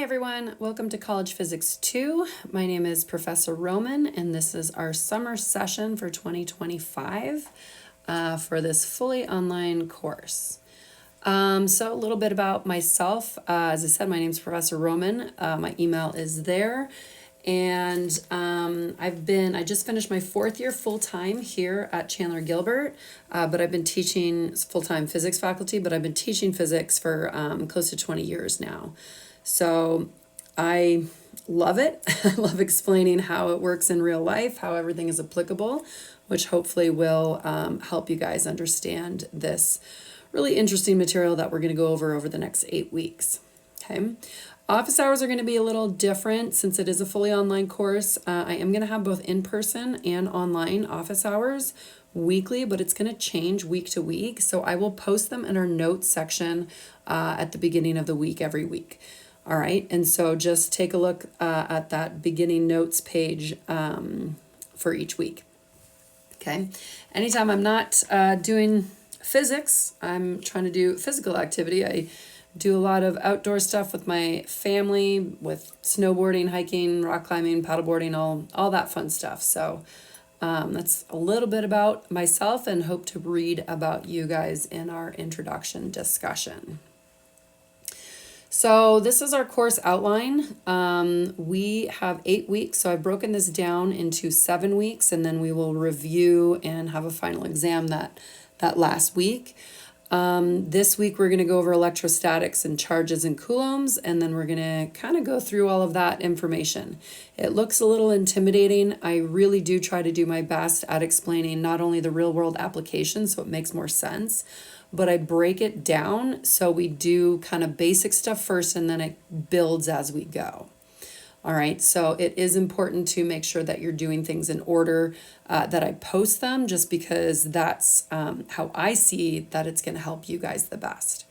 Hi everyone, welcome to College Physics 2. My name is Professor Roman and this is our summer session for 2025 for this fully online course. So a little bit about myself. As I said, my name is Professor Roman. My email is there. And I just finished my 4th year full-time here at Chandler Gilbert, but I've been teaching full-time physics faculty, but I've been teaching physics for close to 20 years now. So I love it. I love explaining how it works in real life, how everything is applicable, which hopefully will help you guys understand this really interesting material that we're going to go over the next 8 weeks. Okay. Office hours are going to be a little different since it is a fully online course. I am going to have both in-person and online office hours weekly, but it's going to change week to week. So I will post them in our notes section at the beginning of the week every week. All right, and so just take a look at that beginning notes page for each week. Okay, anytime I'm not doing physics, I'm trying to do physical activity. I do a lot of outdoor stuff with my family, with snowboarding, hiking, rock climbing, paddleboarding, all that fun stuff. So that's a little bit about myself, and hope to read about you guys in our introduction discussion. So this is our course outline. We have 8 weeks, so I've broken this down into 7 weeks, and then we will review and have a final exam that last week. This week we're going to go over electrostatics and charges and coulombs, and then we're going to kind of go through all of that information. It looks a little intimidating. I really do try to do my best at explaining not only the real world application so it makes more sense, but I break it down so we do kind of basic stuff first and then it builds as we go. All right, so it is important to make sure that you're doing things in order that I post them, just because that's how I see that it's going to help you guys the best.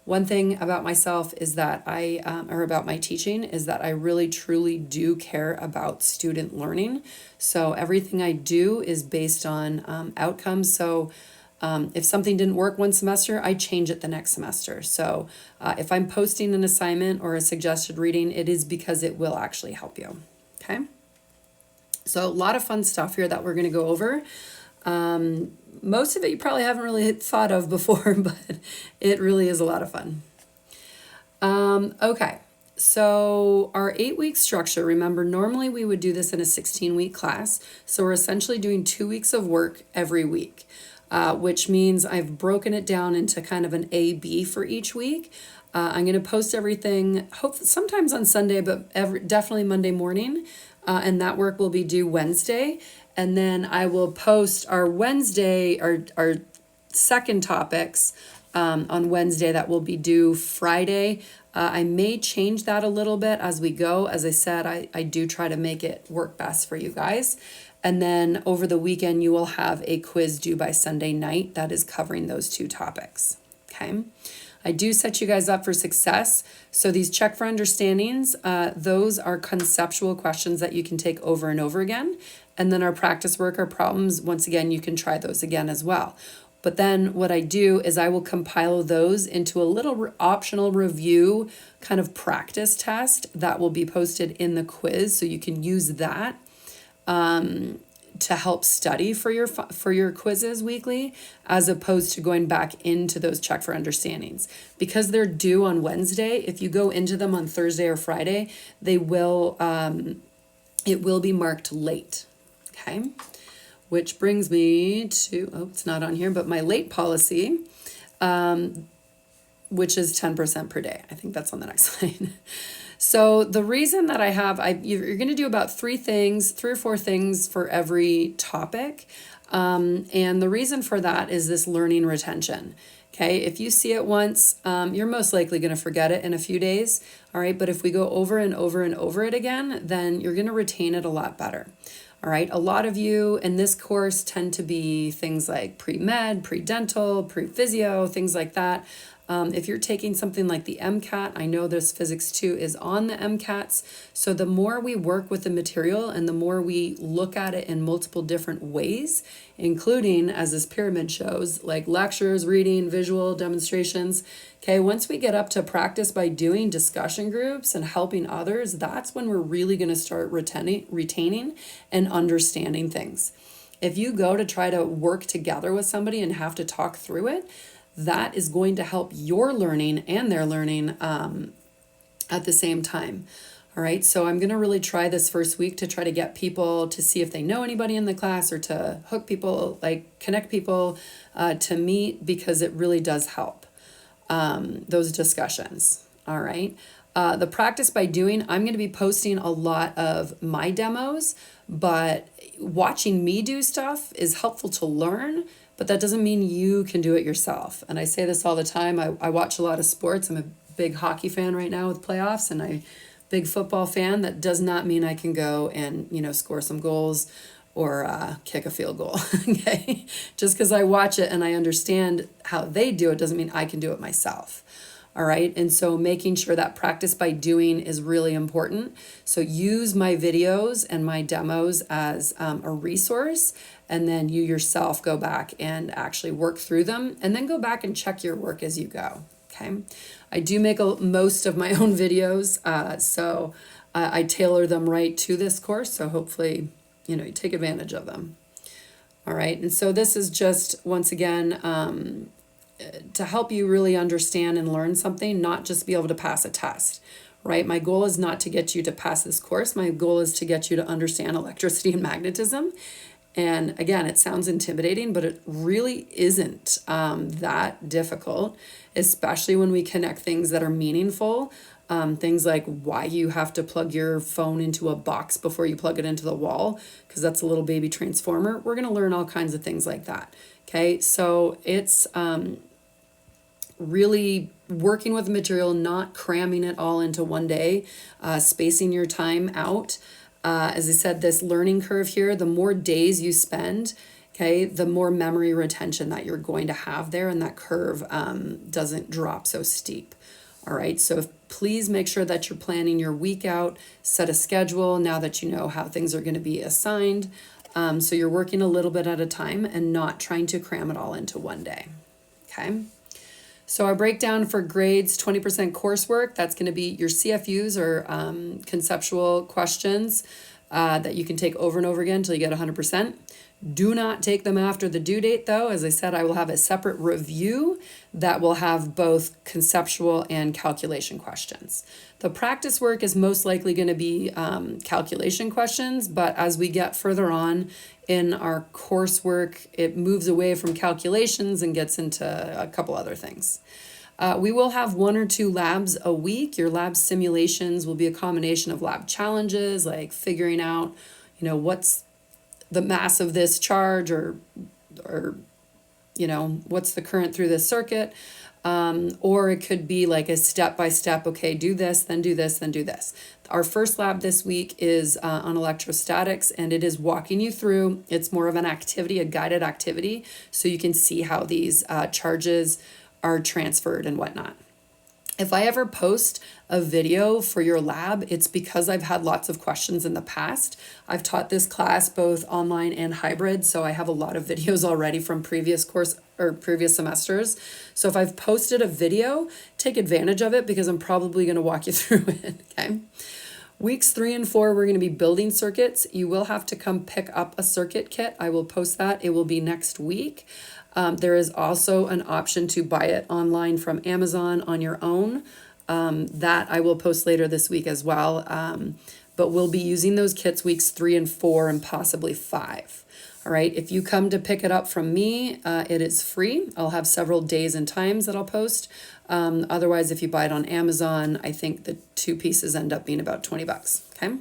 One thing about myself is that or about my teaching, is that I really truly do care about student learning. So everything I do is based on outcomes. So if something didn't work one semester, I change it the next semester. So if I'm posting an assignment or a suggested reading, it is because it will actually help you. Okay. So a lot of fun stuff here that we're going to go over. Most of it you probably haven't really thought of before, but it really is a lot of fun. Okay. So our 8-week structure, remember, normally we would do this in a 16-week class. So we're essentially doing 2 weeks of work every week. Which means I've broken it down into kind of an A-B for each week. I'm going to post everything, sometimes on Sunday, but definitely Monday morning. And that work will be due Wednesday. And then I will post our Wednesday, our second topics on Wednesday that will be due Friday. I may change that a little bit as we go. As I said, I do try to make it work best for you guys. And then over the weekend, you will have a quiz due by Sunday night that is covering those 2 topics. Okay. I do set you guys up for success. So these check for understandings, those are conceptual questions that you can take over and over again. And then our practice work, our problems, once again, you can try those again as well. But then what I do is I will compile those into a little optional review kind of practice test that will be posted in the quiz. So you can use that to help study for your quizzes weekly, as opposed to going back into those check for understandings. Because they're due on Wednesday, if you go into them on Thursday or Friday, they will it will be marked late. Okay, which brings me to, it's not on here, but my late policy, which is 10% per day. I think that's on the next slide. So the reason that you're going to do about 3 or 4 things for every topic. And the reason for that is this learning retention. Okay. If you see it once, you're most likely going to forget it in a few days. All right. But if we go over and over and over it again, then you're going to retain it a lot better. All right. A lot of you in this course tend to be things like pre-med, pre-dental, pre-physio, things like that. If you're taking something like the MCAT, I know this Physics 2 is on the MCATs. So the more we work with the material and the more we look at it in multiple different ways, including, as this pyramid shows, like lectures, reading, visual demonstrations. Okay, once we get up to practice by doing discussion groups and helping others, that's when we're really going to start retaining and understanding things. If you go to try to work together with somebody and have to talk through it, that is going to help your learning and their learning at the same time. All right, so I'm going to really try this first week to try to get people to see if they know anybody in the class or to hook people, like connect people to meet, because it really does help those discussions. All right. The practice by doing, I'm going to be posting a lot of my demos, but watching me do stuff is helpful to learn, but that doesn't mean you can do it yourself. And I say this all the time. I watch a lot of sports. I'm a big hockey fan right now with playoffs, and I'm a big football fan. That does not mean I can go and, score some goals or kick a field goal. Okay. Just because I watch it and I understand how they do it doesn't mean I can do it myself. All right. And so making sure that practice by doing is really important. So use my videos and my demos as a resource, and then you yourself go back and actually work through them, and then go back and check your work as you go. Okay. I do make most of my own videos. So I tailor them right to this course. So hopefully, you take advantage of them. All right. And so this is just, once again, to help you really understand and learn something, not just be able to pass a test, right? My goal is not to get you to pass this course. My goal is to get you to understand electricity and magnetism. And again, it sounds intimidating, but it really isn't that difficult, especially when we connect things that are meaningful. Things like why you have to plug your phone into a box before you plug it into the wall, because that's a little baby transformer. We're going to learn all kinds of things like that. Okay, so it's really working with the material, not cramming it all into one day, spacing your time out. As I said, this learning curve here, the more days you spend, okay, the more memory retention that you're going to have there, and that curve doesn't drop so steep. All right, so please make sure that you're planning your week out, set a schedule now that you know how things are going to be assigned. So you're working a little bit at a time and not trying to cram it all into one day. Okay. So our breakdown for grades, 20% coursework, that's going to be your CFUs, or conceptual questions that you can take over and over again until you get 100%. Do not take them after the due date, though. As I said, I will have a separate review that will have both conceptual and calculation questions. The practice work is most likely going to be calculation questions, but as we get further on in our coursework, it moves away from calculations and gets into a couple other things. We will have 1 or 2 labs a week. Your lab simulations will be a combination of lab challenges, like figuring out, what's the mass of this charge, or what's the current through this circuit. Or it could be like a step-by-step, okay, do this, then do this, then do this. Our first lab this week is on electrostatics, and it is walking you through. It's more of an activity, a guided activity, so you can see how these charges are transferred and whatnot. If I ever post a video for your lab, it's because I've had lots of questions in the past. I've taught this class both online and hybrid, so I have a lot of videos already from previous semesters. So if I've posted a video, take advantage of it, because I'm probably going to walk you through it, okay? Weeks 3 and 4, we're going to be building circuits. You will have to come pick up a circuit kit. I will post that. It will be next week. There is also an option to buy it online from Amazon on your own. That I will post later this week as well. But we'll be using those kits weeks 3 and 4 and possibly 5. All right. If you come to pick it up from me, it is free. I'll have several days and times that I'll post. Otherwise, if you buy it on Amazon, I think the 2 pieces end up being about $20. Okay.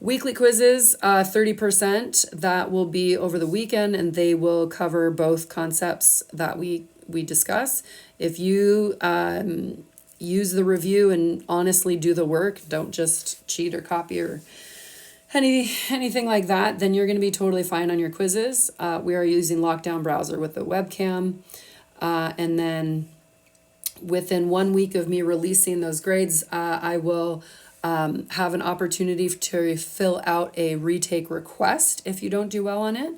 Weekly quizzes, 30%, that will be over the weekend, and they will cover both concepts that we discuss. If you use the review and honestly do the work, don't just cheat or copy or anything like that, then you're going to be totally fine on your quizzes. We are using Lockdown Browser with the webcam, and then within 1 week of me releasing those grades, I will have an opportunity to fill out a retake request if you don't do well on it.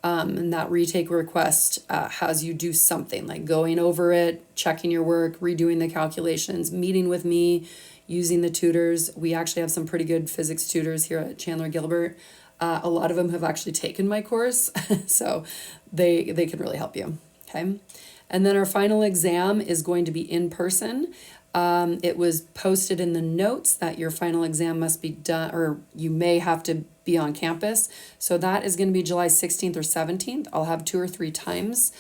And that retake request has you do something like going over it, checking your work, redoing the calculations, meeting with me, using the tutors. We actually have some pretty good physics tutors here at Chandler Gilbert. A lot of them have actually taken my course, so they can really help you, okay? And then our final exam is going to be in person. It was posted in the notes that your final exam must be done, or you may have to be on campus. So that is going to be July 16th or 17th. I'll have 2 or 3 times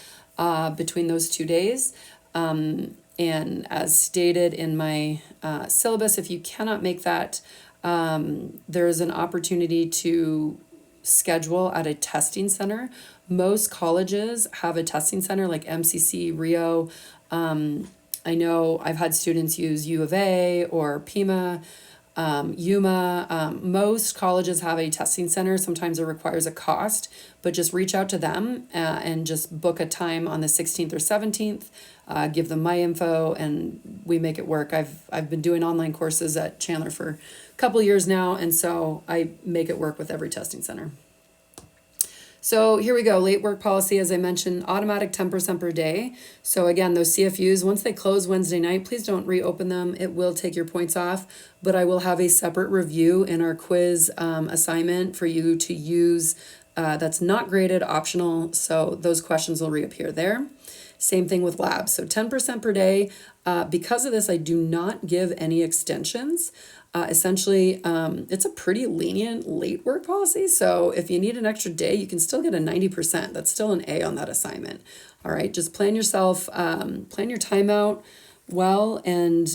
between those 2 days. And as stated in my syllabus, if you cannot make that, there is an opportunity to schedule at a testing center. Most colleges have a testing center like MCC, Rio. I know I've had students use U of A or Pima, Yuma. Most colleges have a testing center. Sometimes it requires a cost, but just reach out to them and just book a time on the 16th or 17th. Give them my info and we make it work. I've been doing online courses at Chandler for a couple years now, and so I make it work with every testing center. So here we go, late work policy, as I mentioned, automatic 10% per day. So again, those CFUs, once they close Wednesday night, please don't reopen them. It will take your points off, but I will have a separate review in our quiz assignment for you to use. That's not graded, optional, so those questions will reappear there. Same thing with labs, so 10% per day. Because of this, I do not give any extensions. Essentially, it's a pretty lenient late work policy. So if you need an extra day, you can still get a 90%. That's still an A on that assignment. All right, just plan yourself, plan your time out well. And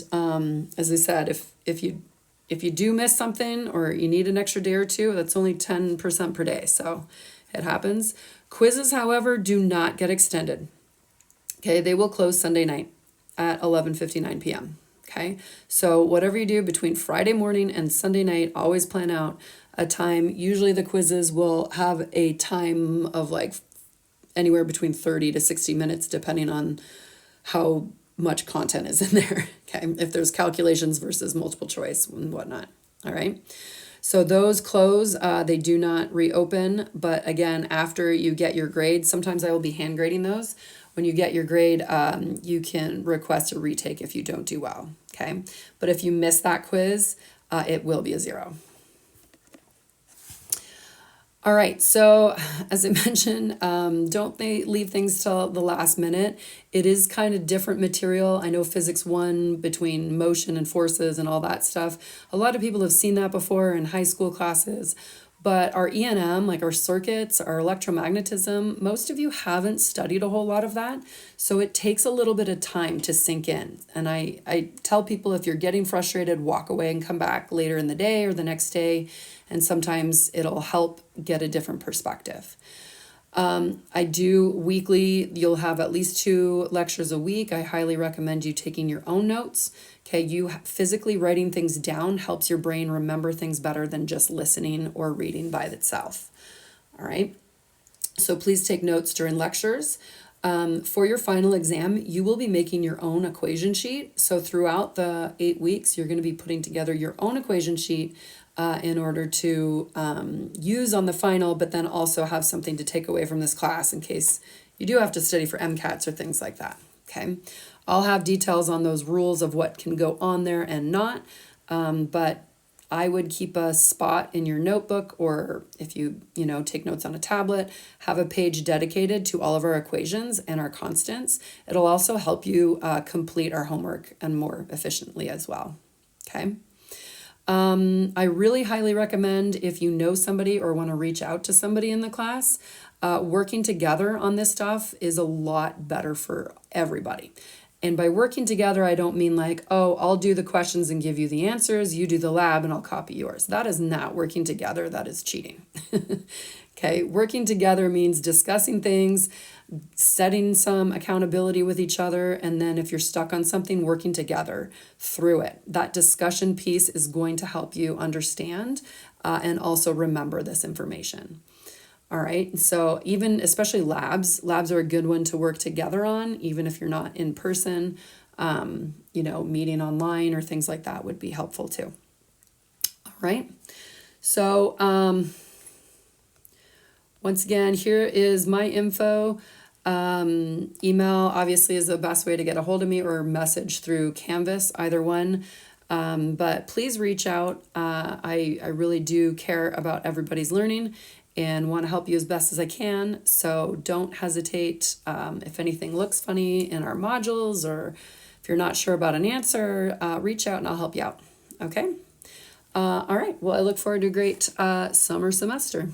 as I said, if you do miss something or you need an extra day or two, that's only 10% per day. So it happens. Quizzes, however, do not get extended. Okay, they will close Sunday night at 11:59 p.m. Okay, so whatever you do between Friday morning and Sunday night, always plan out a time. Usually the quizzes will have a time of like anywhere between 30 to 60 minutes, depending on how much content is in there. Okay, if there's calculations versus multiple choice and whatnot. All right. So those close, they do not reopen. But again, after you get your grade, sometimes I will be hand grading those. When you get your grade, you can request a retake if you don't do well, okay? But if you miss that quiz, it will be a 0. All right, so as I mentioned, don't leave things till the last minute. It is kind of different material. I know Physics 1 between motion and forces and all that stuff. A lot of people have seen that before in high school classes. But our E&M, like our circuits, our electromagnetism, most of you haven't studied a whole lot of that. So it takes a little bit of time to sink in. And I tell people if you're getting frustrated, walk away and come back later in the day or the next day. And sometimes it'll help get a different perspective. I do weekly, you'll have at least 2 lectures a week. I highly recommend you taking your own notes. Okay, you physically writing things down helps your brain remember things better than just listening or reading by itself. All right, so please take notes during lectures. For your final exam, you will be making your own equation sheet. So throughout the 8 weeks, you're going to be putting together your own equation sheet in order to use on the final, but then also have something to take away from this class in case you do have to study for MCATs or things like that, okay? I'll have details on those rules of what can go on there and not, but I would keep a spot in your notebook, or if you take notes on a tablet, have a page dedicated to all of our equations and our constants. It'll also help you complete our homework and more efficiently as well, okay? I really highly recommend, if you know somebody or want to reach out to somebody in the class, working together on this stuff is a lot better for everybody. And by working together, I don't mean like, oh, I'll do the questions and give you the answers, you do the lab and I'll copy yours. That is not working together, that is cheating. Okay, working together means discussing things, setting some accountability with each other, and then if you're stuck on something, working together through it. That discussion piece is going to help you understand and also remember this information. All right, so even especially labs are a good one to work together on, even if you're not in person. meeting online or things like that would be helpful too. All right. So once again, here is my info. Email obviously is the best way to get a hold of me, or message through Canvas, either one. But please reach out. I really do care about everybody's learning and want to help you as best as I can. So don't hesitate. If anything looks funny in our modules, or if you're not sure about an answer, reach out and I'll help you out. Okay? All right. Well, I look forward to a great summer semester.